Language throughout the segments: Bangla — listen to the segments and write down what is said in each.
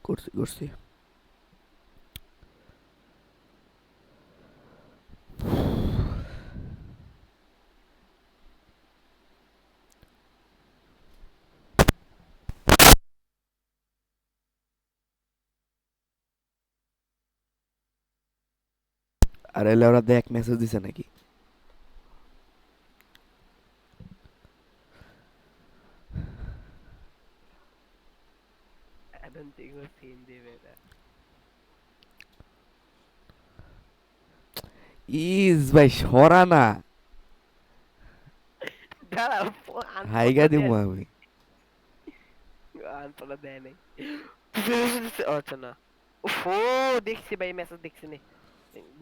করছি করছি। আর এলে ওরা দেখ মেসেজ দিছে নাকি। I don't think we've seen দেবে না। ইস ভাই সরা না, দাঁড়াও হাইগা আনফলো দিমু দেয় আমি। আনফলো দেয় নাই। আচ্ছা না ওফো দেখছি ভাই মেসেজ দেখছি নে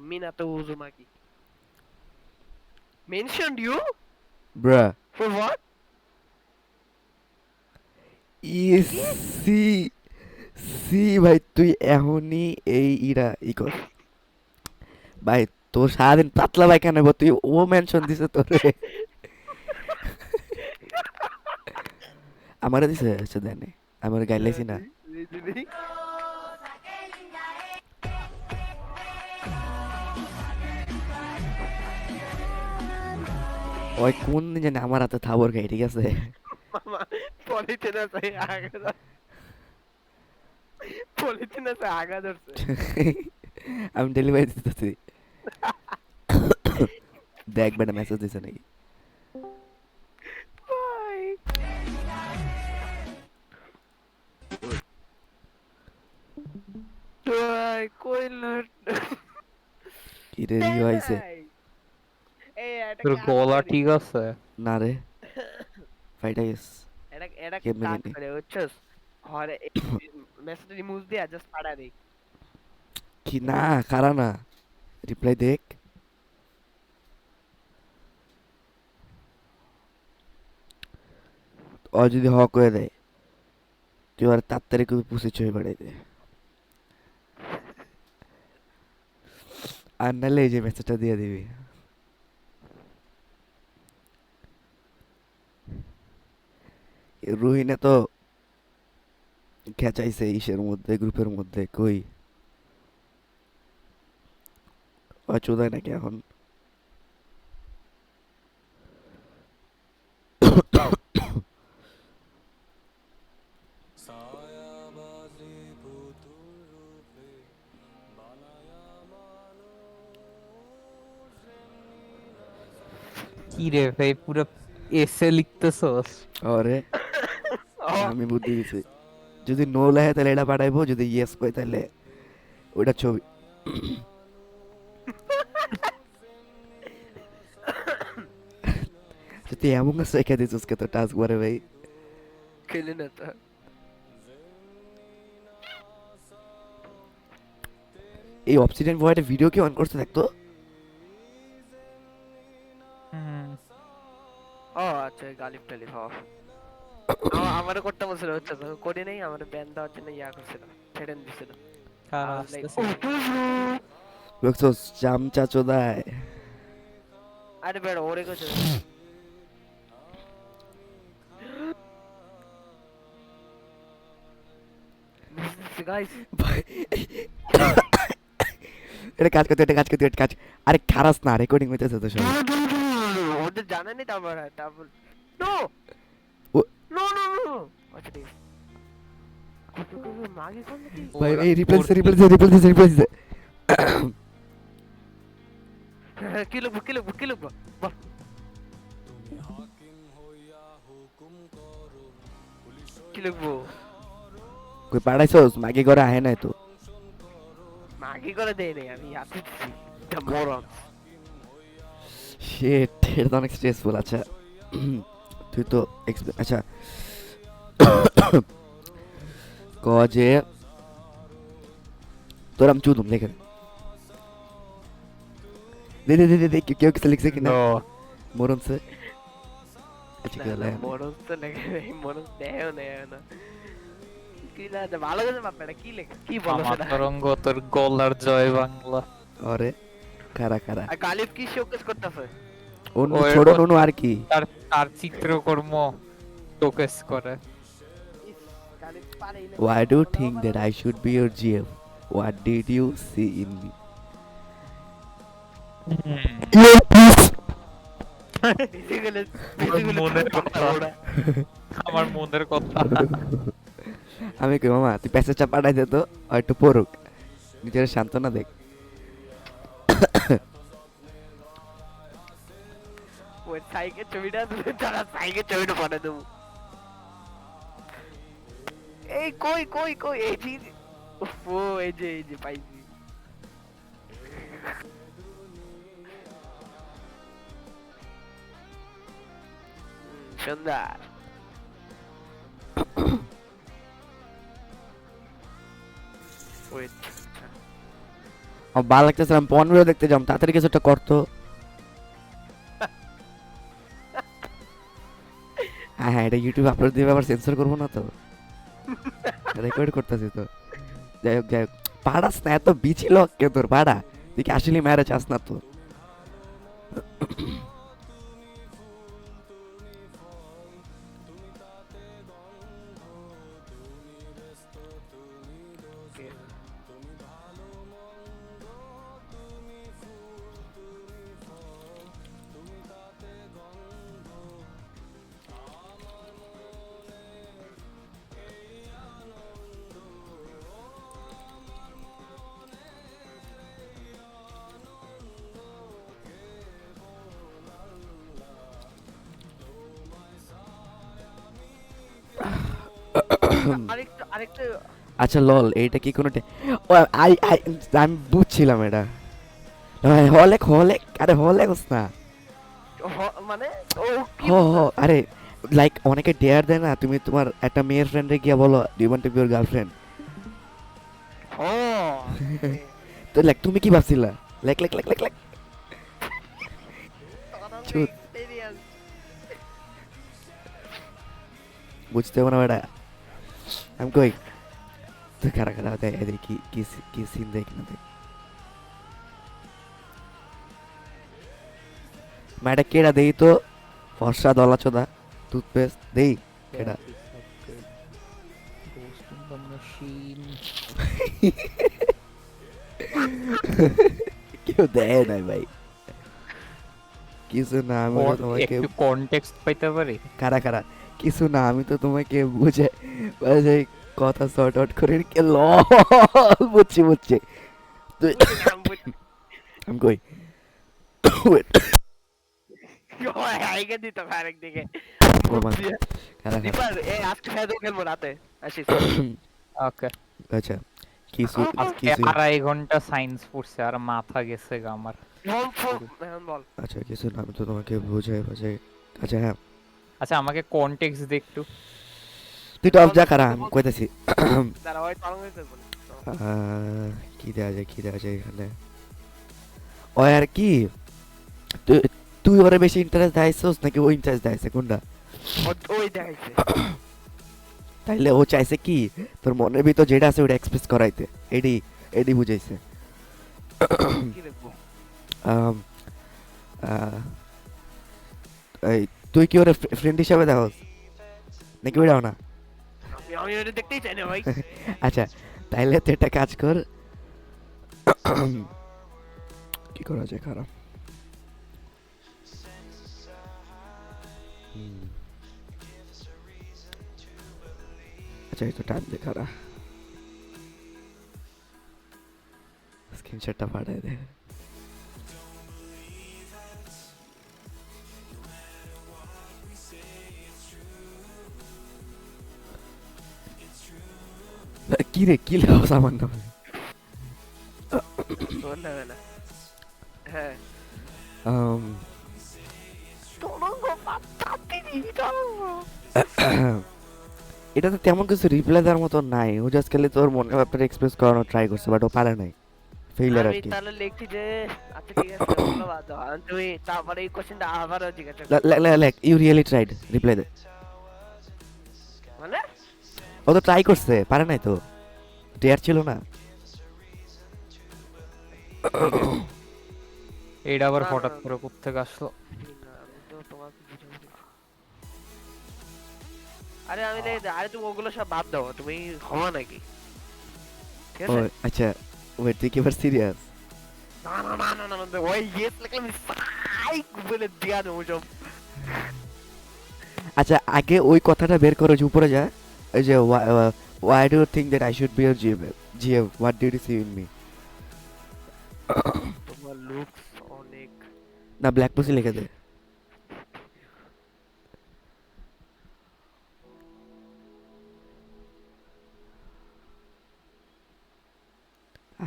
Minato Uzumaki mentioned you bra for what ইস কি সি সি ভাই তুই এখনই এই ইরা ই কর ভাই। তোর সারাদিন পাতলা ভাই কেন তুই ও মেনশন দিছে তোরে। আমারে দিছে আচ্ছা দেনে আমার গাইলাইছি না। দিদি ওই কোন দিন জানি আমার হাতে থাবর খাই, ঠিক আছে। মামা পলিথিন আছে আগা পলিথিন আছে আগা ধরছে আমি ডেলিভারি দিতেছি। দেখ বেটা মেসেজ দিছে নাকি। ভাই ভাই কইলো কি রে রিও আইছে। নাই এই এটা তোর কাজ গলা করে ঠিক আছে? না রে ফাইটা গেস এটা এটা কেমনে কাজ জানি। করে বুঝছস হরে মেসেজ রিমুভ দিয়া জাস্ট পাড়া দেই কি না খারা না রিপ্লাই দেখ। ও যদি হ করে দেয় তুই আর তাড়াতাড়ি করে পুষে ছুঁয়ে বেড়াই দে। আর নাহলে এই যে মেসেজটা দিয়ে দিবি। রুহিনে তো খেঁচাইছে ইসের মধ্যে গ্রুপের মধ্যে কই অচোদায় নাকি এখন। কি রে ভাই, পুরো এসে লিখতেছস? আরে আমি বুদ্ধি দিছি, যদি নো লেহে তাহলে এটা পাঠাইবো, যদি ইয়েস কই তাহলে ওইটা ছবি। তুই এমন কাছে রেখে দিছিস কে তো টাস্ক বারে ভাই। খেলে না তো এই অবসিডিয়ান ভয়েডে ভিডিও কি অন করতে থাকতো। হুম। ও আচ্ছা গালিব টালিব আমারও করতে বলছিল হচ্ছে তো করি নাই আমার ব্যান দেওয়ার জন্য ইয়া করছিল থ্রেটেন দিছিল কার I was like, আসতেছে? oh, বুঝছস চামচা চোদায়। আরে বেড়া ওরে কইছে গাইস ভাই এটা কাজ করতে, এটা কাজ করতে, এটা কাজ। আরে খারাস না, রেকর্ডিং হইতেছে তো সব। ওদের জানা নেই তারপর নো ও- নো নো নো আচ্ছা ঠিক মাগে কোন নাকি ভাই ওরা এই রিপ্লাই ওর দিছে, কি রিপ্লাই দিছে, রিপ্লাই দিছে, রিপ্লাই দিছে। কি লিখবো বাহ কি লিখবো কই পাঠাইছস মাগে করে আহে নাই তো। মাগে করে দেই নাই আমি হাতে দিছি দ্য মরন শিট এটা তো অনেক স্ট্রেসফুল। আচ্ছা তুই তো আচ্ছা ক যে তোর আমি চুদুম লেখে দে দে দে দে দে কেউ কিছু লিখছে কিনা নো। মরণ সে। আচ্ছা না কি না হলো মরন তো লেখে নাই মরন দেও না কি লাগে ভালো করে বাপটা কি লেখে কি বলো আমার সেটা তরঙ্গ তোর গলার জয় বাংলা। আরে কারা কারা আর গালিব কি শোকেস করতেছে অন্য ওর ছোট ওর নুনু আর কি। তার তার চিত্রকর্ম শোকেস করে। ইস Ghalib Why do you think that I should be your GF? What did you see in me? মনের কথা আমার মনের কথা আমি কই মামা তুই প্যাসেজটা পাঠাই দে তো আর একটু পড়ুক নিজের সান্ত্বনা দেখ ওই সাইকেল ছবিটা তারা সাইকেল ছবিটা পাঠিয়ে দেবো এই কই কই কই এই যে ও এই যে পাইছি সুন্দর ওয়েট আমার ভালো লাগতেছে আমি পন ভিডিও দেখতে যাম তাড়াতাড়ি কিছু একটা করতো হ্যাঁ হ্যাঁ এটা ইউটিউবে আপলোড দিয়ে আবার সেন্সর করবো না তো রেকর্ড করতেছি তো যাই হোক পাড়াস না এত বিচি লোক কে তোর পাড়া তুই কি আসলে ম্যারেজ আস না তো আরেকটু আরেকটু আচ্ছা লল এইটা কি কোনো ও আই আই আমি বুঝছিলাম এটা হলেক হলেক আরে হলেক না মানে ও কি আরে লাইক অনেকে ডেয়ার দেয় না তুমি তোমার একটা মেয়ের ফ্রেন্ডে গিয়া বলো do you want to be your girlfriend ও তো লাইক তুমি কি ভাবছিলা like like like like like চুপ। বুঝতে পারো না বেটা আমি কই তুই খারা খারা দেয় এদের কি কি কি সিন দেখ না দেখ ম্যাডা কেডা দেই তো ফর্সা দলা চোদা টুথপেস্ট দেই কেডা কেউ দেয় নাই ভাই কিছু না আমি তো তোমাকে একটু কনটেক্সট পাইতে পারি কারা কারা কিছু না আমি তো তোমাকে বুঝে বুঝে কথা সর্ট আউট করে কে লল বুঝছি বুঝছি তুই আমি কই আইগে দিতে আরেক দিকে ওমা কারা কারা দীপার এই আজকে ফেদো খেলবো রাতে আসিস ওকে আচ্ছা কিছু আজকে কিছু 2.5 ঘন্টা সায়েন্স পড়ছে আর মাথা গেছে গা আমার এখন বল আচ্ছা কিছু না আমি তো তোমাকে বুঝে বুঝে আচ্ছা হ্যাঁ আচ্ছা আমাকে কনটেক্সট দে একটু তুই টপ যা কারা আমি কইতাছি দাঁড়া ওই তরঙ্গ করবো কি দেওয়া যায় এখানে ও আর কি তুই তুই ওরে বেশি ইন্টারেস্ট দেখাইছস নাকি ও ইন্টারেস্ট দেখাইছে কোনটা ওই দেখাইছে তাইলে ও চাইছে কি তোর মনের ভিতর যেটা আছে ওটা এক্সপ্রেস করাইতে এডি এডি বুঝাইছে কি লিখবো আম, আহ, এই তুই কি ওরে ফ্রেন্ড হিসাবে দেখস নাকি ওইটাও না আমি ওটা দেখতেই চাই না ভাই আচ্ছা তাইলে তুই একটা কাজ কর কি করা যায় খারাপ আচ্ছা এই তো টাইম দে খারা স্ক্রিনশটটা পাঠাই দে কি রে কি লেও সামান্য না না হ্যাঁ um তরঙ্গ পাত্তাতি তরঙ্গ এটা তো তেমন কিছু রিপ্লাই দেওয়ার মতো নাই ও জাস্ট খালি তোর মনের ব্যাপারে এক্সপ্রেস করানো ট্রাই করছে বাট ও পারে নাই ফেইলার আর আমি কি তাহলে লিখছি যে আচ্ছা ঠিক আছে ধন্যবাদ তুমি তারপরে এই কোশ্চেনটা আবারও জিজ্ঞাসা like you really tried reply দে মানে ও তো ট্রাই করছে পারে নাই তো ডেয়ার ছিল না এইটা আবার না, হঠাৎ না, করে কোত্থেকে আসলো আমি তো তোমাকে বুঝাবো আরে আরে তুমি ওগুলো সব বাদ দাও, তুমি ক্ষমা নাকি, ঠিক ও আছে? আচ্ছা, ওয়েট তুই কি এবার সিরিয়াস? না না না না না না, ওই ইয়েস লিখলে আমি সাইক বলে দিয়া দেবো সব। আচ্ছা আগে ওই কথাটা বের করো যে উপরে যা, এই যে why do you think that I should be your GF? What did you see in me? তোমার লুকস অনেক না ব্ল্যাক পুসি লিখে দে।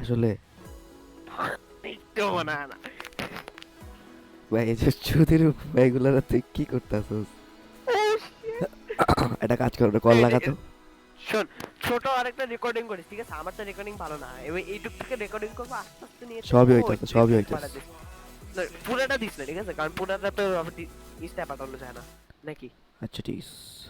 আসলে একটু না না ভাই এই যে চুদির ভাইগুলার তুই কি করতেছস? একটা কাজ কর, কল লাগা তো। শোন, ছোট আরেকটা রেকর্ডিং করিস, ঠিক আছে? আমার তো রেকর্ডিং ভালো না, এবার এইটুক থেকে রেকর্ডিং করবো আস্তে আস্তে নিয়ে সবই চলবো, হইতাছে, একটু সবই একটু হইতাছে। বাড়া দিস। না, পুরাটা দিস না, ঠিক আছে? কারণ পুরাটা তো আবার ইস্টা পাঠানো যায় না নাকি? আচ্ছা ঠিক আছে।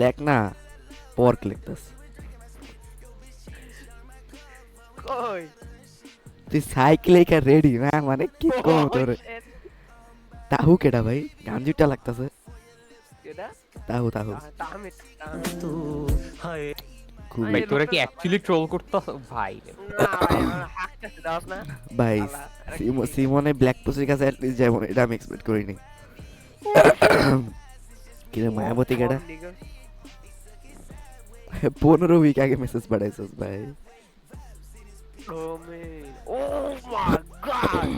লেখ না, পর্ক লিখতাস। কই তুই সাইকেল লেখা রেডি না, মানে কি কম তোর? তাহু কেডা ভাই? গান জুটা লাগতাছে। এটা তাহু তাহু তাহমি খুব ভাই এই তোরা লোকটা কি না অ্যাকচুয়ালি ট্রোল করতেছ ভাই? না ভাই, আমার হাঁকতেছে দাস না ভাই। আল্লাহ, আরে সিমনে ব্ল্যাক পুসির কাছে অ্যাটলিস্ট যাবো, এটা আমি এক্সপেক্ট করিনি। কিরে মায়াবতী কেডা? 15 উইক আগে মেসেজ পাঠাইছস ভাই। Oh man. Oh my god.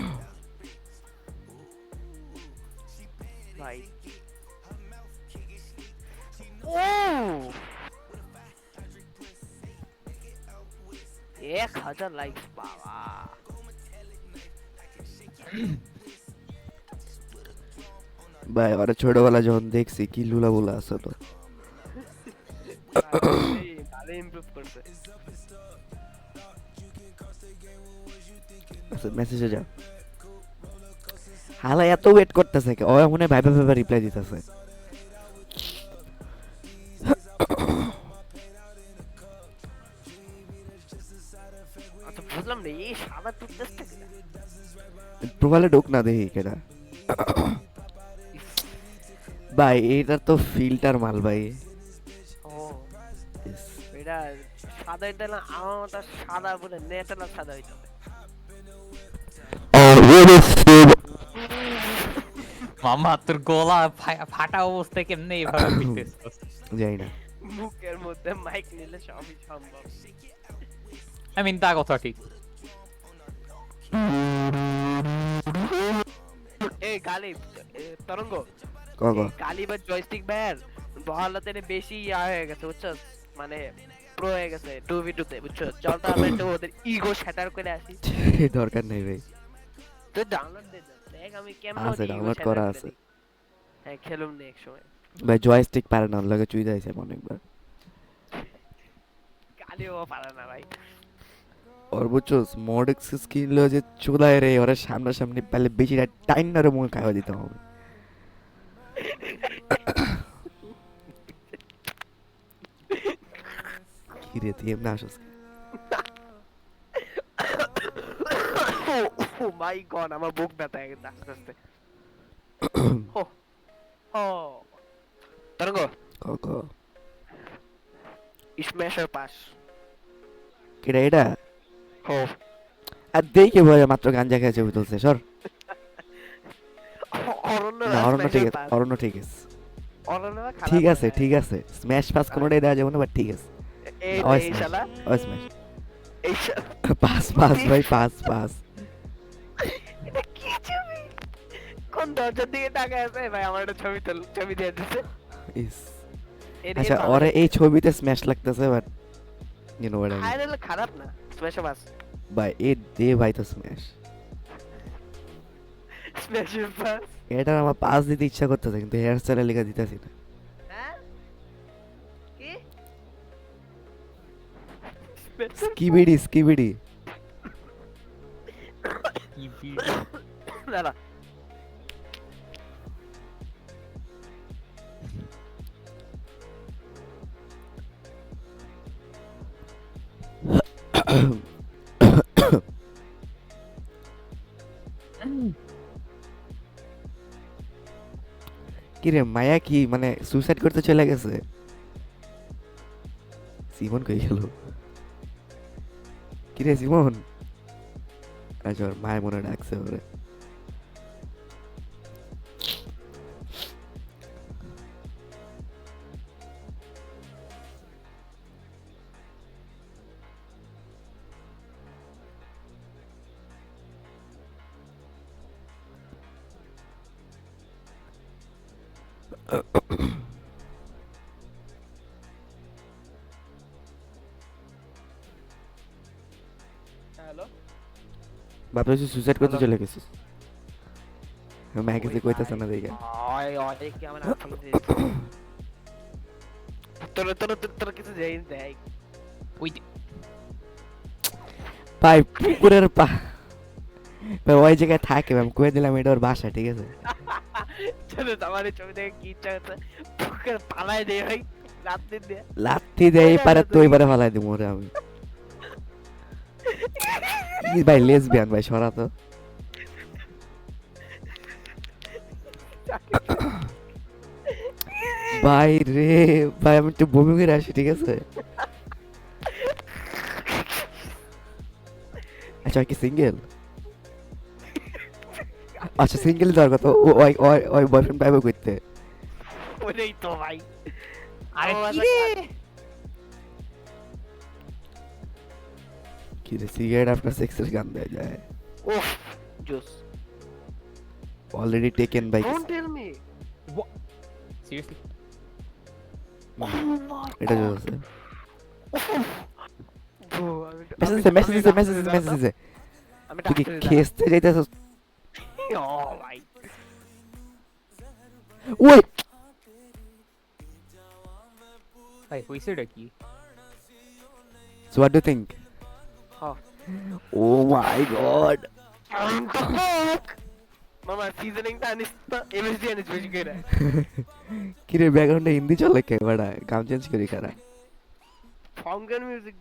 ভাই ও 1000 লাইকস বাবা। ভাই ওরা ছোটবেলা যখন দেখছি কি লুলা বুলা আসলো। ভালো ইমপ্রুভ করছে। আচ্ছা মেসেজে যা। হালা এত ওয়েট করতেছে কে? ও মনে হয় ভাইবা ভাইবা রিপ্লাই দিতেছে। আচ্ছা বুঝলাম না, এই সাদা টুথপেস্টটা কি? প্রোফাইলে ঢোক না দেখি কেডা। ভাই এটা তো ফিল্টার মাল ভাই। ও এটা সাদা, এটা না আমার মতো সাদা বলে ন্যাচারাল সাদা হইতে হবে। মামা তোর গলা ফাটা অবস্থায় কেমনে এভাবে কইতেছস? যাই না। মুখের মধ্যে মাইক নিলে সবই সম্ভব। আই মিন তা কথা ঠিক। এই গালিব, তরঙ্গ, কগ এই গালিব আর জয়স্টিক ব্যার বহালাতে বেশি ইয়া হয়ে গেছে বুঝছস, মানে প্রো হয়ে গেছে 2v2 তে বুঝছস। চল তো আমরা একটু ওদের ইগো শ্যাটার করে আসি। দরকার নেই ভাই। তুই ডাউনলোড দে দেখ আমি কেমন আছে, download করা আছে। হ্যাঁ খেলুম নে এক সময়। ভাই জয়স্টিক পারে না, ওর লাগে চুই যাইছে অনেকবার। গালিও পারে না ভাই। ওর বুঝছস মোড এক্সেস কিনলো যে চুলায় রে, ওরা সামনাসামনি পেলে বেশি টাইম না রে মুখে খাওয়া দিতে হবে। কি রে তুই এমনি আসস? ও মাই গড, আমার বুক ব্যথা হয়ে গেছে আস্তে আস্তে। ও ও তরঙ্গ, কগ স্ম্যাশার পাস। কেডা এটা? ও আর দেখে ভয় মাত্র গাঞ্জা খেয়ে ছবি তুলছে, সর। অরণ্য না অরণ্য ঠিক আছে, অরণ্য ঠিক আছে, অরণ্য ঠিক আছে ঠিক আছে। স্ম্যাশ পাস কোনোটাই দেওয়া যাবে না, বাট ঠিক আছে। এই ওই এই smash, শালা, ওই স্ম্যাশ এই শালা পাস পাস ভাই, পাস পাস। এটা কি ছবি? কোন দরজার দিকে তাকায় আছে ভাই? আমার একটা ছবি ছবি দিয়ে দিছে। ইস এদিকে আচ্ছা ভালো ওরে লাগছে। এই ছবিতে স্ম্যাশ লাগতেছে, but you know what I mean. আরে না, খারাপ না, স্ম্যাশার পাস। ভাই এ দে ভাই তো স্ম্যাশ। Smasher pass. এটা আমার পাস দিতে ইচ্ছা করতেছে, কিন্তু হেয়ার স্টাইলে লেখা দিতেছি না। হ্যাঁ কি স্ম্যাশার স্কিবিডি স্কিবিডি কি ভিডিও দাঁড়া কি রে মায়া কি মানে সুইসাইড করতে চলে গেছে? সিমন কই গেল? কি রে সিমন? আচ্ছা ওর মায়ের মনে ডাকছে ওরে। হ্যালো ভাবতেছি সুইসাইড করতে Hello? চলে গেছিস। মায়া কিছু কইতেছে না দেখে। ওই অনেক কি আমার আফল দিয়ে তোর তোর তোর তোর কিছু দেই দেই ওই ভাই পুকুরের পা ভাই ওই জায়গায় থাকে আমি কয়ে দিলাম এটা ওর বাসা, ঠিক আছে? চলো আমার ছবি দেখে কি ইচ্ছা হচ্ছে পুকুর পালাই দে ভাই রাত দিন দিয়ে লাথি দেয় এই পারে তো ওই পারে ফালাই দিব ওরে আমি। ই ভাই লেসবিয়ান ভাই সরা তো। ভাই রে ভাই আমি একটু বমি করে আসি, ঠিক আছে? আচ্ছা কি সিঙ্গেল? আচ্ছা সিঙ্গেল যাওয়ার কথা ওই ওই ওই বয়ফ্রেন্ড পাইবে করতে। ওরেই তো ভাই আরে ও কি আচ্ছা, রে কি রে সিগারেট আফটার সেক্সের গান দেয় যায়? উফ জোস already taken by. Don't tell me seriously এটা জোস ব্রো মেসেজ দিছে আমি তুই কি ডাক্তারে খেস্তে যাইতেছস? ও ভাই ওই ভাই হইছেটা কি সো হোয়াট ডু থিংক? হ্যাঁ ও মাই গড মামা সিজনিংটা আনিস তো এমএসডি আনিস বেশি করে কি রে ব্যাকগ্রাউন্ডে হিন্দি চলে কে বড়া কাম চেঞ্জ করি কারা? ফঙ্গান মিউজিক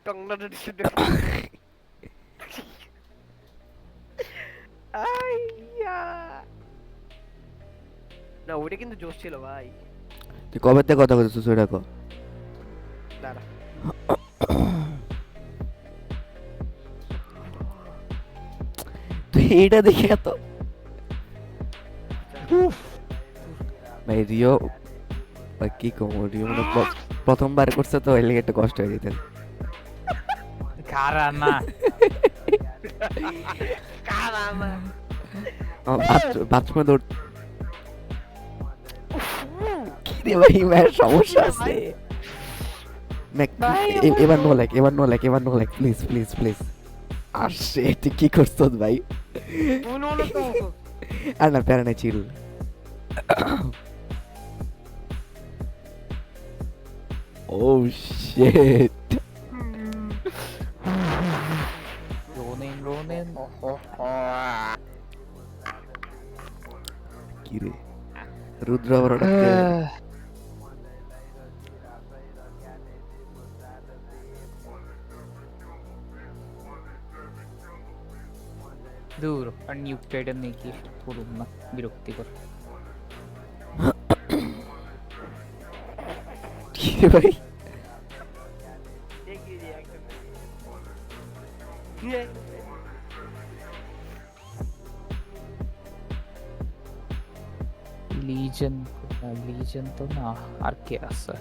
টংলা ডিস্ট্রিক্ট আইয়া না ওটা কিন্তু জোশ ছিল ভাই তুই কবে থেকে কথা কইছিস ওটা কো? দাঁড়া তুই এটা দেখে এত ভাই রিও ভাই কি কম রিও মানে প্রথমবার করছে তো এর লেগে একটু কষ্ট হয়ে যেত। খারা না কারামা বাথরুমে দৌড় কি রে ভাই মায়ের সমস্যা আছে। এবার নো লাইক প্লিজ আর shit, কি করছস ভাই? বলো তো আর না প্যারা নাই চিল। ও শিট রোনেন কি রে রুদ্র আবার ডাকতে দূর আর নিউক ট্রেডার নেই কি করুন না বিরক্তিকর কি রে ভাই? দেখি রিঅ্যাকশন লিজেন তো না আর কে আছে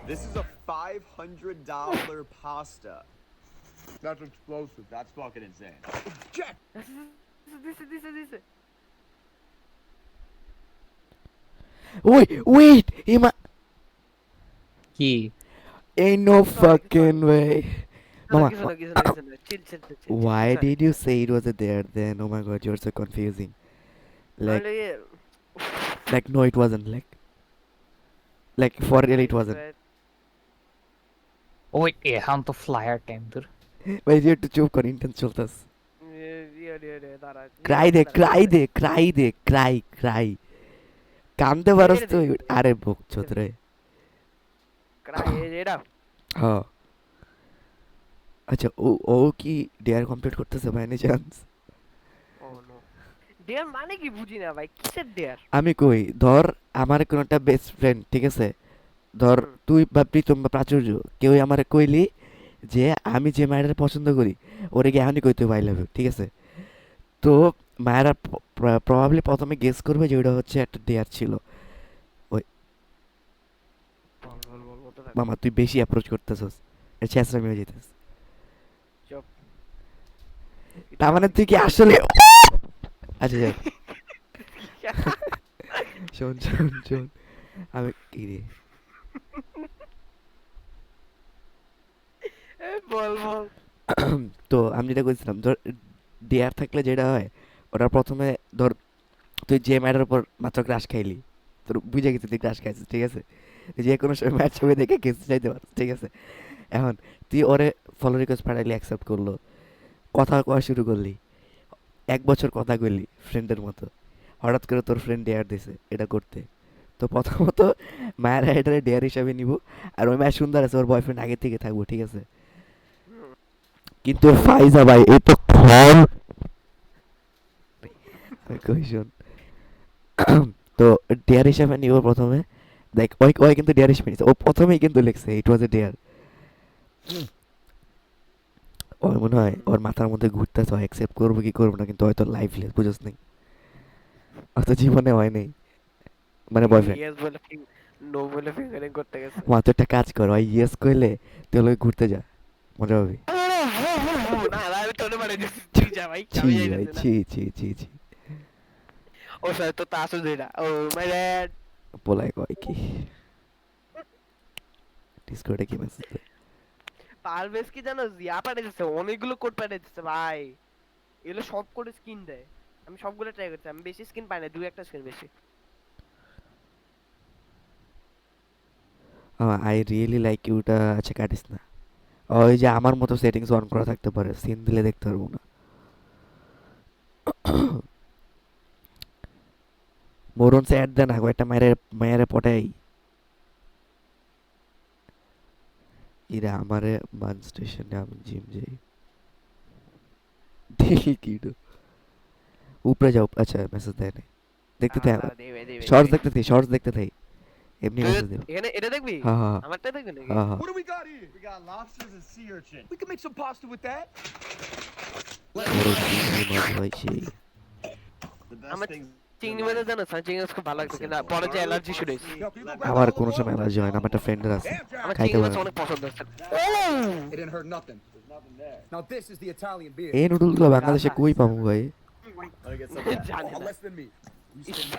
This is a $500 pasta. That's explosive. That's fucking insane. Check. দিছে Wait, Ima, কি ain't no fucking way. Mama, কিছু না কিছু না কিছু না চিল চিল চিল চিল why did you say it was a there then? Oh my god, you're so confusing. Like, no, it wasn't. Like for real, it wasn't. ওই এখন তো ফ্লায়ার টাইম তোর। ভাই যে একটু চুপ কর, ইন্টেন্স চলতেছে। দাঁড়া ক্রাই দে, ক্রাই। কান্দতে পারস তো? আরে বকচোদ রে। ক্রাই এটা হ্যাঁ। আচ্ছা, ও কি ডেয়ার কমপ্লিট করতেছে by any chance? Oh no dear মানে কি বুঝি না ভাই কিসের ডিয়ার আমি কই, ধর আমার কোন একটা বেস্ট ফ্রেন্ড, ঠিক আছে? ধর তুই বা প্রীতম বা প্রাচুর্য কেউ আমারে কইলি যে আমি যে মায়ের পছন্দ করি ওরে গিয়ে এখনই কইতে আই লাভ ইউ, ঠিক আছে? তো মায়েরা প্রবাবলি প্রথমে গেস করবে যে ওটা হচ্ছে একটা ডেয়ার ছিল। মামা তুই বেশি অ্যাপ্রোচ করতেছস, এর চেষ্টামি হয়ে যেতেছ। চুপ। তার মানে তুই কি আসলে আচ্ছা যাই শোন আমি কি রে বল তো আমি যেটা কইছিলাম, ধর ডেয়ার থাকলে যেটা হয় ওটা প্রথমে ধর তুই যে ম্যাটার উপর মাত্র ক্রাশ খাইলি, তোর বুঝে গেছিস তুই ক্রাশ খাইছিস, ঠিক আছে? তুই যে কোনো সময় ম্যাচ ছবি দেখে গেছে চাইতে পারছিস, ঠিক আছে? এখন তুই ওরে ফলো রিকোয়েস্ট পাঠাইলি, অ্যাকসেপ্ট করলো, কথা কওয়া শুরু করলি, 1 বছর কথা কইলি ফ্রেন্ডের মতো, হঠাৎ করে তোর ফ্রেন্ড ডেয়ার দিছে এটা করতে। তো প্রথমত মায়ের এটারে ডেয়ার হিসাবে নিব, আর ওই মায়ের সুন্দর আছে, ওর বয়ফ্রেন্ড আগে থেকে থাকবো, ঠিক আছে? কিন্তু ফাইজা ভাই এ তো খল কই শোন তো ডেয়ার হিসাবে নিব প্রথমে। দেখ ওই কিন্তু ডেয়ার হিসাবে নিছে, ও প্রথমেই কিন্তু লিখছে ইট ওয়াজ এ ডেয়ার। ওর মনে হয় ওর মাথার মধ্যে ঘুরতেছে ও অ্যাকসেপ্ট করবো কি করবো না, কিন্তু হয়তো লাইফলেস, বুঝছ নাই? হয়তো জীবনে হয় নাই, মানে বয়ফ্রেন্ড। ইয়েস বলে নো বলে ফিঙ্গারিং করতে গেছে মা তো একটা কাজ কর, ওই ইয়েস কইলে তুই হলো ঘুরতে যা, মজা হবে। না আমি তোরে মানে তুই যা ভাই ছি আমি ভাই, যাইতেছি না ছি। ও স্যার তো তা আসলে না ও মাই ব্যাড পোলায় কয় কি ডিসকর্ডে কি মেসেজ দেয়? পারভেজ কি জানো ইয়া পাঠাইতেছে অনেকগুলো কোড পাঠাইতেছে ভাই এগুলো সব কোড স্কিন দেয় আমি সবগুলো ট্রাই করছি আমি বেশি স্কিন পাই না দুই একটা স্কিন বেশি আই রিয়েলি লাইক ইউটা। আচ্ছা কাটিস না, ওই যে আমার মতো সেটিংস অন করা থাকতে পারে, সিন দিলে দেখতে পারবো না। মরুন সে অ্যাড দেন না, কয়েকটা মায়ের পটাই ইরা আমারে মান স্টেশনে আমি জিম যাই দেখি কি উপরে যাও। আচ্ছা মেসেজ দেয় নাই, দেখতে থাই, শর্টস দেখতে থাই, এমনি মেসেজ দেব। এখানে এটা দেখবি হ্যাঁ আমারটা দেখবি নাকি হ্যাঁ What do we got here? We got lobsters and sea urchin. We can make some pasta with that. The best I'm a things. চিংড়ি মাছ জানো চিংড়ি মাছ খুব ভালো লাগতো কিন্তু পরে যে অ্যালার্জি শুরু হয়েছে আমার কোনো সময় অ্যালার্জি হয় না, আমার একটা ফ্রেন্ডের আছে আমার খাইতে চিংড়ি মাছ পারে অনেক পছন্দ হচ্ছে It didn't hurt nothing. There's nothing there. Now this is the Italian beer. এই নুডলগুলো বাংলাদেশে কই পাবো ভাই? Let me get some of that. Johnny, Oh, less than me. You said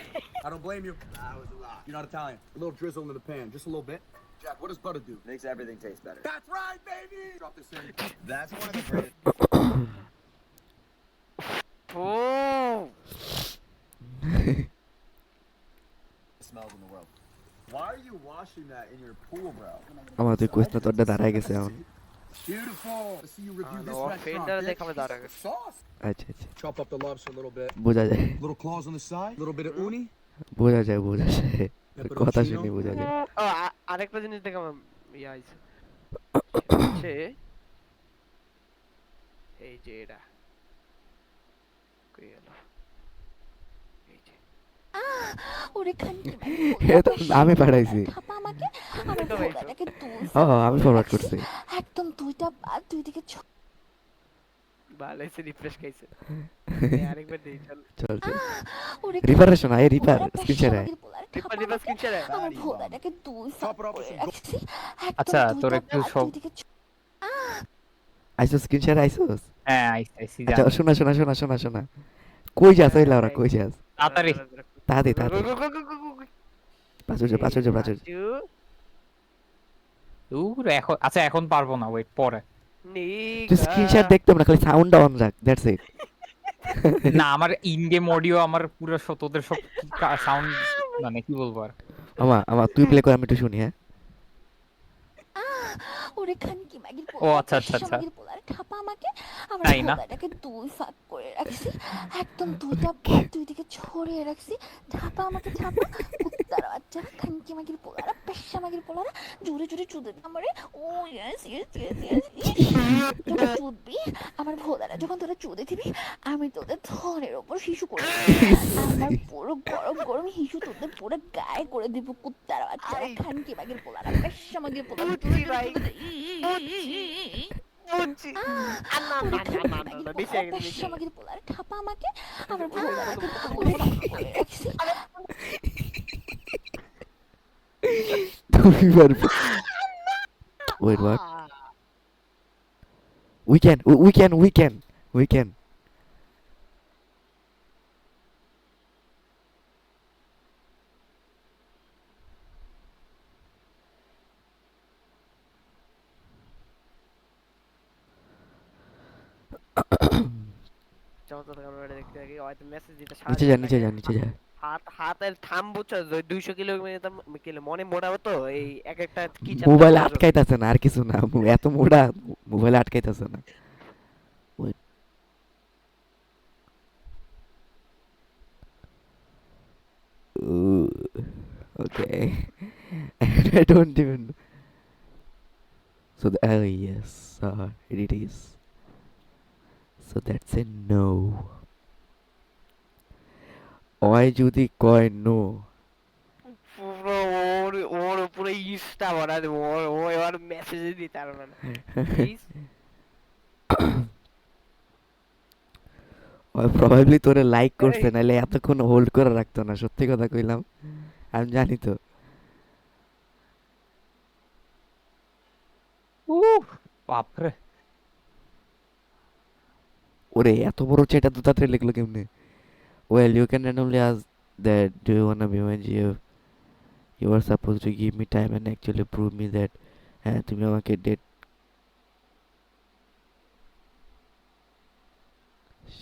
I don't blame you. That was a lot. You're not Italian. A little drizzle into the pan, just a little bit. Jack, what does butter do? Makes everything taste better. That's right, baby. Drop this in. That's one of the greatest. O smells in the world. Why are you washing that in your pool, bro? আমার তুই কইস না, তোরটা দাঁড়ায় গেছে এখন। Beautiful. Let's see you review this no, restaurant. Fender bitch. দেখাবে দাঁড়ায় গেছে। Sauce. আচ্ছা আচ্ছা, Chop up the lobster a little bit. বোঝা যায় Little claws on the side. Little bit of uni. বোঝা যায় তোর কথা শুনে বোঝা যায়। ও আরেকটা জিনিস দেখে আমার ইয়া আইছে সেটা হচ্ছে এই যে এটা কই গেল এই যে ওরে খানকি এ তো আমি পাঠাইছি। থাপা আমাকে আমার এটা হয়েছে। ভোলাটাকে দুই আমি ফরওয়ার্ড করছি। একদম দুইটা দুই দিকে ভালো হয়েছে রিফ্রেশ খাইছে আরেকবার দেই চল চল ওরে রিপারেশন আয় রিপার স্ক্রিন শেয়ার আয়। রিফ্রেশ স্ক্রিন শেয়ার আমার ভোলাটাকে দুই Chop it up with some রাখছি আচ্ছা, তোর একটু সব- আইসো স্ক্রিন শেয়ার আইসোস? হ্যাঁ আইসি আচ্ছা শোনা কই যাস ওই লাউরা, কই যাস? তাড়াতাড়ি তাড়াতাড়ি প্রাচুর্য দূর এখন আচ্ছা এখন পারবো না, ওয়েট পরে তুই স্ক্রিনশট দেখতাম না, খালি সাউন্ড অন রাখ, দ্যাটস ইট। না আমার ইন গেম অডিও আমার পুরো তোদের সব সাউন্ড, মানে কি বলবো আর। আমার তুই প্লে কর, আমি একটু শুনি, হ্যাঁ। ওরে খানকি মাগির ও পোলা, আচ্ছা আচ্ছা পেশা আচ্ছা, মাগির পোলার ঠাপা আমাকে, আমার তাই না? ভোলাটাকে দুই ফাঁক করে রাখছি, একদম দুইটা পাত দুই দিকে ছড়িয়ে রাখছি, ঠাপা আমাকে ঠাপা, কুত্তার বাচ্চারা, খানকি মাগির পোলারা, পেশা মাগির পোলারা, জোরে জোরে চুদে আমারে। ও ইয়েস ইয়েস ইয়েস ইয়েস ইস, যখন চুদবি, আমার ভোলারা যখন তোরা চুদে দিবি, আমি তোদের থরের ওপর শিশু করে দিব, আমার পুরো গরম গরম হিসু তোদের পুরো গায়ে করে দিব, কুত্তার বাচ্চারা, খানকি মাগির পোলারা, পেশা মাগির পোলারা, জোরে জোরে ভাই, চুদে দে। বুঝছি। না ওরে না না খানকি না না মাগির না, বেশি পোলারা, হয়ে গেছে, বেশি পেশা হয়ে মাগির পোলারা, ঠাপা আমাকে, আমার গেছে। ভোলাটাকে দুই ফাঁক করে রাখছি। তুমি পারবে। Wait, what? We can. চমৎকার ক্যামেরা দেখতে দেখি হয়তো মেসেজ দিতে নিচে সারাদিন যা, নিচে লাগে। যা, নিচে যা। হাতের থাম বুঝছো, 200 কিলোমিটার কিলো মনে মোড়াবো তো এই এক একটা কি মোবাইল আটকাইতেছে না, আর কিছু না, এত মোটা মোবাইল আটকাইতেছে না। Wait. Ooh, okay. And I don't even. So yes, it is. So that's a no. ওই যদি কয় নো, পুরো ওর ওর পুরো ইস্টা ভরা দেবো, ও এবার মেসেজ দিতে পারবে না প্লিজ। ওই প্রবাবলি তোরে লাইক করছে, নাহলে এতক্ষণ হোল্ড করে রাখতো না, সত্যি কথা কইলাম, আমি জানি তো। বাপরে, ওরে এত বড় চেটা তো তাড়াতাড়ি লিখলো কেমনে? Well, you can randomly ask that, do you wanna be my GF? You are supposed to give me time and actually prove me that হ্যাঁ তুমি আমাকে ডেট।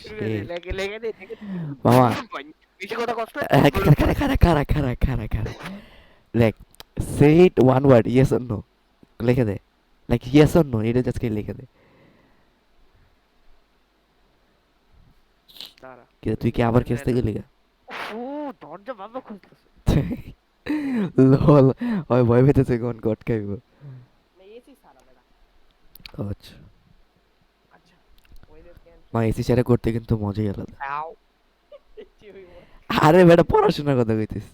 শুরু করে দে, লেগে লেগে দে, লেগে দে। মামা, বেশি কথা কষ্ট খারা like say it one word, yes or no, লিখে দে, লাইক ইয়েস অর নো, এটা জাস্ট লিখে দে। দাঁড়া, তুই কি আবার খেসতে গেলি গা? ও দরজা বাবা খুলতেছে লল, ওই ভয় পেতেছে কোন গট খাইব। না, এসি সারা বেটা। আচ্ছা, আচ্ছা ওয়েদার ক্যান মা এসি ছাড়া করতে কিন্তু মজাই আলাদা। আও এসি হইব আরে বেটা পড়াশোনার কথা কইতিস।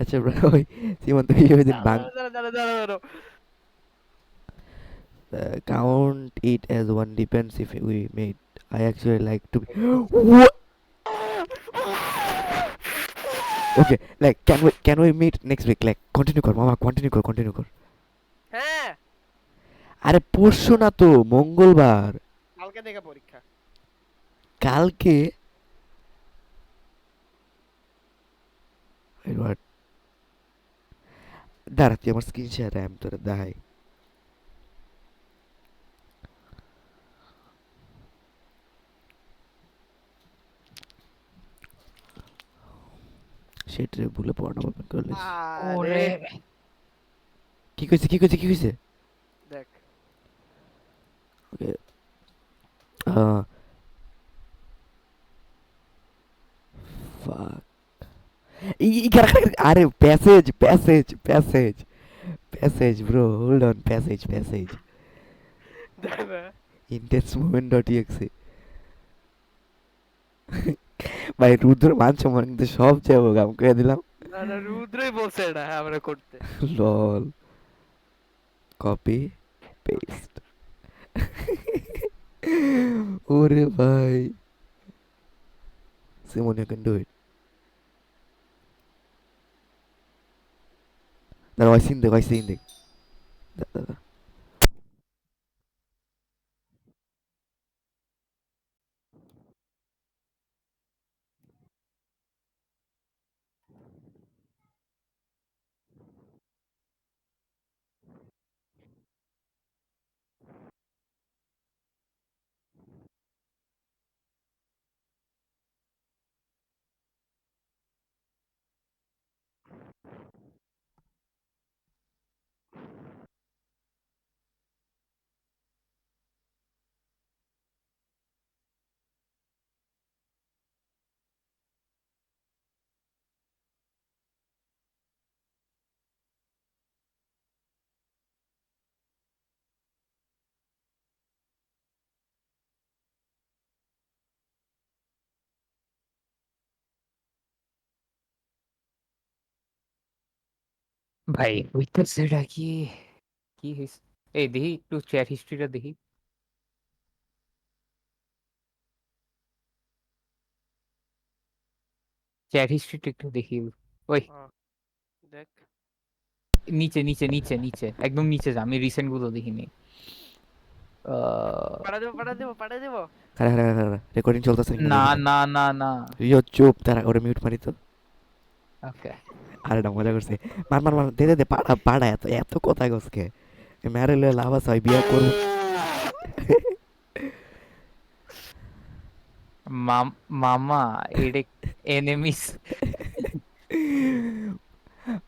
আচ্ছা ব্রা, ওই সীমান্ত ওই দিন বাং দাঁড়া count it as one, depends if we made. I actually like to be. What? Okay, like can we meet next week? Like continue কর মামা, continue কর। হ্যাঁ আরে পরশু না তো, মঙ্গলবার। কালকে থেকে পরীক্ষা। কালকে? Wait, what? দাঁড়া, তুই আমার স্ক্রিন শেয়ার আমি তোরা দেখাই। সেটারে ভুলে পড়ানো ওপেন করলে। আরে কি কইছে? দেখ ওকে, uh fuck. আরে passage bro, hold on, passage দাঁড়া ইন্টেন্স মুভমেন্ট ডট ইএক্সি। ভাই রুদ্র মান সম্মান কিন্তু সব যাবো, গাম করে দিলাম। না না রুদ্রই বলছে এটা আমরা করতে। লল, কপি পেস্ট। ওরে ভাই, Simon, you can do it. দাঁড়া, ওই সিন দেখ। দাঁড়া। ভাই হইতেছে এটা কি কি হইছে? এই দেখি একটু চ্যাট হিস্ট্রিটা দেখি। চ্যাট হিস্ট্রিটা একটু দেখি। ওই দেখ নিচে নিচে নিচে নিচে একদম নিচে যা, আমি রিসেন্ট গুলো দেখিনি। আহ, পাঠা দেবো খারা খারা খারা রেকর্ডিং চলতেছে কিনা না দেখি না না না। ইয়ো চুপ, তারা ওরে মিউট মারি তো। ওকে আরে না, মজা করছে। মার মার মার, দে দে দে, পাড়া পাড়া, এত এত কথা গসকে মেরে লয়ে লাভ আছে, হয় বিয়া করবো। মামা এটা এনিমিস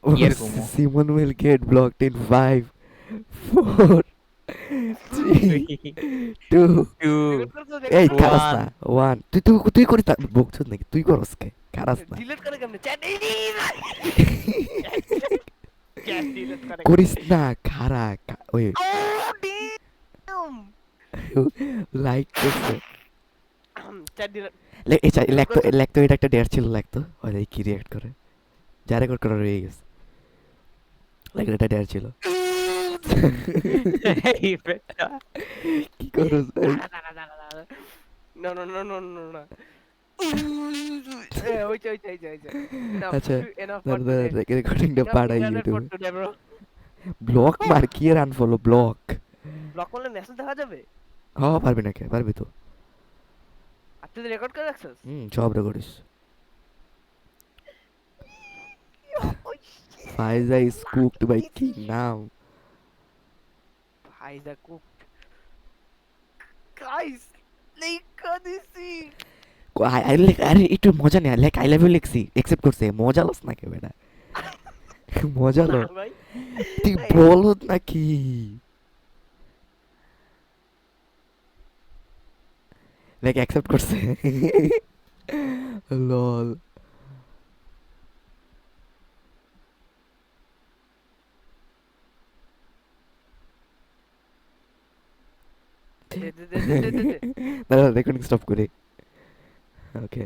Oh, এরকম Simon will get blocked in 5, 4, 3, 2. Record করছো এই দেখো খারাস না। 1, তুই তুই তুই করিস না, বকছিস নাকি? তুই করস কে? খারাস না, ডিলিট করে কেমনে চ্যাট এই চ্যাট ডিলিট করে করিস না, খারা ওই damn লাইক করছে। চ্যাট ডিলিট লেখ তো এটা একটা ডেয়ার ছিল, লেখ তো ওই দেখি কি রিয়াক্ট করে। যা রেকর্ড করা রয়ে গেছে, লেখ এটা ডেয়ার ছিল। এই বেটা। কি করস ভাই? No, no, no, no, no, no. ওইটা enough আচ্ছা, enough for দাঁড়া today রেকর্ডিংটা enough পাঠাই internet for ইউটিউবে। today bro ব্লক মার, কি আর আনফলো ব্লক। ব্লক করলে মেসেজ দেখা যাবে হ্যাঁ পারবি না কে? পারবি তো। আর তুই রেকর্ড করে রাখছিস সব রেকর্ডিস। Pfizer is cooked by King now. ভাই দা কুক গাইস লেখা দিছি আরে একটু মজা নেই, লেখ আই লাভ ইউ লিখছি, একসেপ্ট করছে। মজা লস নাকি বেটা? মজা লো, না ভাই তুই বলত নাকি? লেখ অ্যাকসেপ্ট করছে। লল। দে দে দে দে দে দে দাঁড়া রেকর্ডিং স্টপ করি। ওকে।